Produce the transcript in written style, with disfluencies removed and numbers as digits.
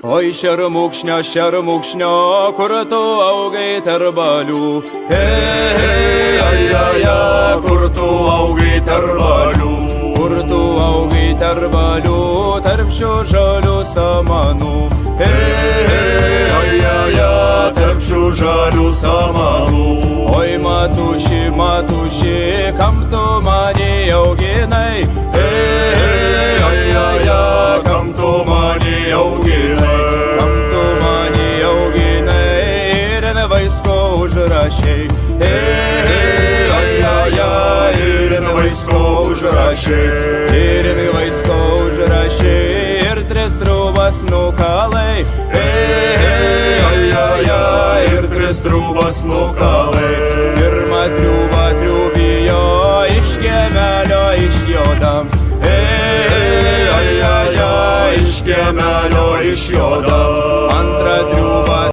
Oi šermukšnio, kur tu augai tarp balių. Kur tu augai tarp balių. Kur tu augai tarp balių, tarp šių žalių samanų. Tarp šių žalių samanų. Oi matuši, kam tu mane auginai? Kam tu mane auginai? Kam tu mane auginai? Ir vaisko užrašei. Ir vaisko užrašei. Ir vaisko užrašei. Ir tris trūbas nukalai. Ir tris trūbas nukalai. Pirmą triūbą triūbijo iš kiemelio išjodams. Iš kiemelio išjodams. Antrą triūbą